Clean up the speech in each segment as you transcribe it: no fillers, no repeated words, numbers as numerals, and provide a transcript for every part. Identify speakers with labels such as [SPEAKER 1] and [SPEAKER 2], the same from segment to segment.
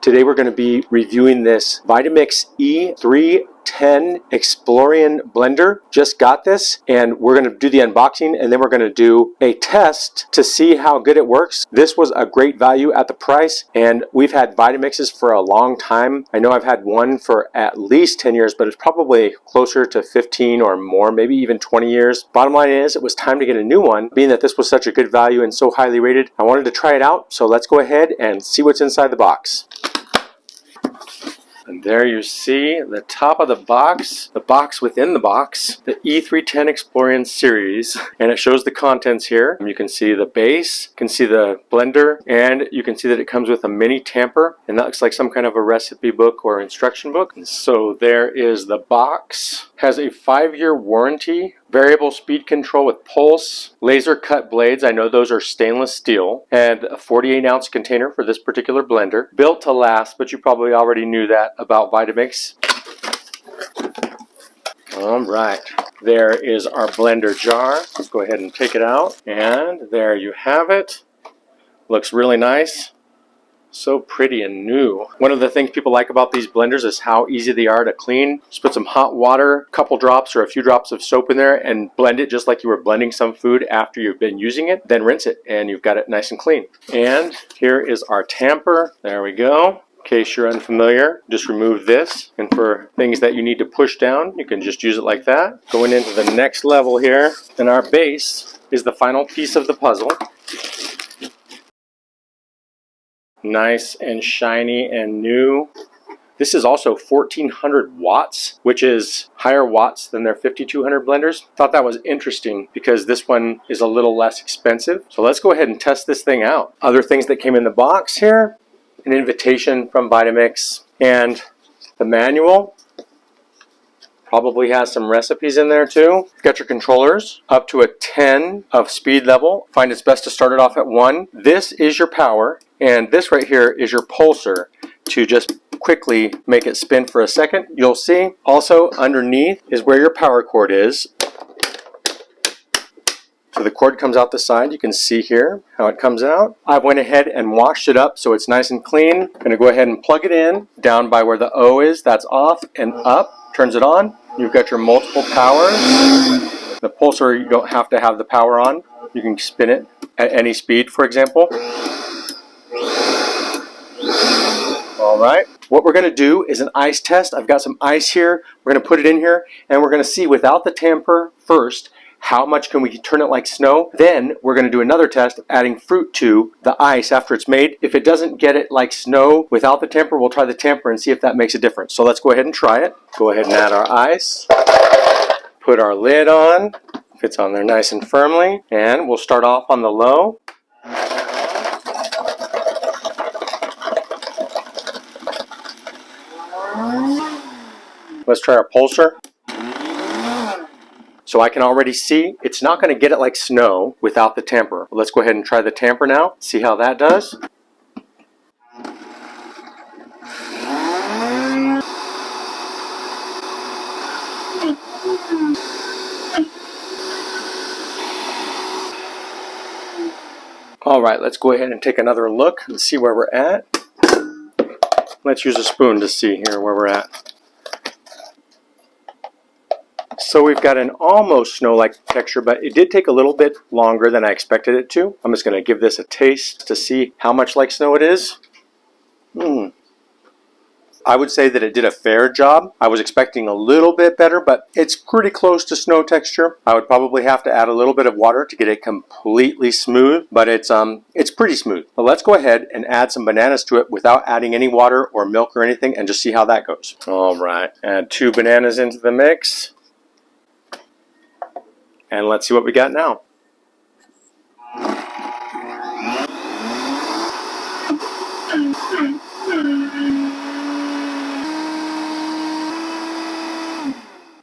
[SPEAKER 1] Today we're going to be reviewing this Vitamix E310 Explorian Blender. Just got this and we're going to do the unboxing and then we're going to do a test to see how good it works. This was a great value at the price, and we've had Vitamixes for a long time. I know I've had one for at least 10 years, but it's probably closer to 15 or more, maybe even 20 years. Bottom line is, it was time to get a new one. Being that this was such a good value and so highly rated, I wanted to try it out. So let's go ahead and see what's inside the box. And there you see the top of the box within the box, the E310 Explorian series, and it shows the contents here. You can see the base, you can see the blender, and you can see that it comes with a mini tamper, and that looks like some kind of a recipe book or instruction book. And so there is the box. Has a 5-year warranty, variable speed control with pulse, laser cut blades, I know those are stainless steel, and a 48-ounce container for this particular blender. Built to last, but you probably already knew that about Vitamix. Alright, there is our blender jar. Let's go ahead and take it out, and there you have it. Looks really nice. So pretty and new. One of the things people like about these blenders is how easy they are to clean. Just put some hot water, a couple drops or a few drops of soap in there and blend it just like you were blending some food after you've been using it. Then rinse it and you've got it nice and clean. And here is our tamper. There we go. In case you're unfamiliar, just remove this. And for things that you need to push down, you can just use it like that. Going into the next level here, and our base is the final piece of the puzzle. Nice and shiny and new. This is also 1400 watts, which is higher watts than their 5200 blenders. Thought that was interesting because this one is a little less expensive. So let's go ahead and test this thing out. Other things that came in the box here, an invitation from Vitamix and the manual. Probably has some recipes in there too. Got your controllers up to a 10 of speed level. Find it's best to start it off at 1. This is your power, and this right here is your pulser to just quickly make it spin for a second. You'll see also underneath is where your power cord is. So the cord comes out the side. You can see here how it comes out. I went ahead and washed it up so it's nice and clean. I'm gonna go ahead and plug it in down by where the O is. That's off and up. Turns it on. You've got your multiple powers. The pulser, you don't have to have the power on. You can spin it at any speed, for example. All right. What we're going to do is an ice test. I've got some ice here. We're going to put it in here, and we're going to see without the tamper first, how much can we turn it like snow? Then we're going to do another test of adding fruit to the ice after it's made. If it doesn't get it like snow without the tamper, we'll try the tamper and see if that makes a difference. So let's go ahead and try it. Go ahead and add our ice. Put our lid on. Fits on there nice and firmly. And we'll start off on the low. Let's try our pulser. So I can already see it's not going to get it like snow without the tamper. Let's go ahead and try the tamper now, see how that does. All right, let's go ahead and take another look and see where we're at. Let's use a spoon to see here where we're at. So we've got an almost snow-like texture, but it did take a little bit longer than I expected it to. I'm just going to give this a taste to see how much like snow it is. I would say that it did a fair job. I was expecting a little bit better, but it's pretty close to snow texture. I would probably have to add a little bit of water to get it completely smooth, but it's pretty smooth. But let's go ahead and add some bananas to it without adding any water or milk or anything and just see how that goes. All right, add 2 bananas into the mix. And let's see what we got now.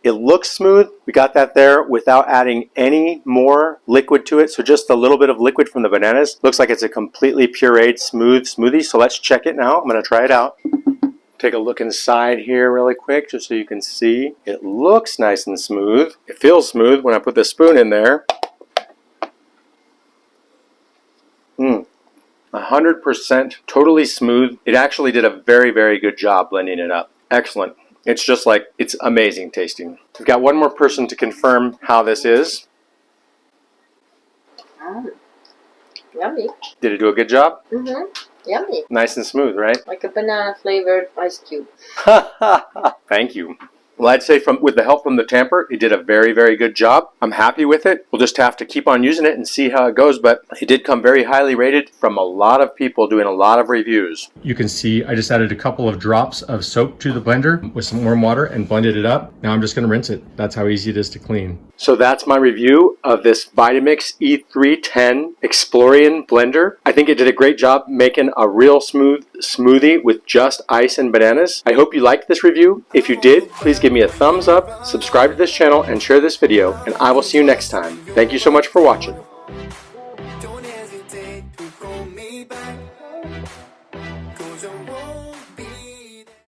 [SPEAKER 1] It looks smooth. We got that there without adding any more liquid to it. So just a little bit of liquid from the bananas. Looks like it's a completely pureed smooth smoothie. So let's check it now. I'm going to try it out. Take a look inside here really quick just so you can see. It looks nice and smooth. It feels smooth when I put the spoon in there. 100% totally smooth. It actually did a very, very good job blending it up. Excellent. It's just like, it's amazing tasting. We've got one more person to confirm how this is.
[SPEAKER 2] Yummy.
[SPEAKER 1] Did it do a good job?
[SPEAKER 2] Mm-hmm. Yummy.
[SPEAKER 1] Nice and smooth, right?
[SPEAKER 2] Like a banana flavored ice cube.
[SPEAKER 1] Thank you. Well, I'd say with the help from the tamper, it did a very, very good job. I'm happy with it. We'll just have to keep on using it and see how it goes, but it did come very highly rated from a lot of people doing a lot of reviews. You can see I just added a couple of drops of soap to the blender with some warm water and blended it up. Now I'm just going to rinse it. That's how easy it is to clean. So that's my review of this Vitamix E310 Explorian Blender. I think it did a great job making a real smooth smoothie with just ice and bananas. I hope you liked this review. If you did, please give me a thumbs up, subscribe to this channel, and share this video, and I will see you next time. Thank you so much for watching.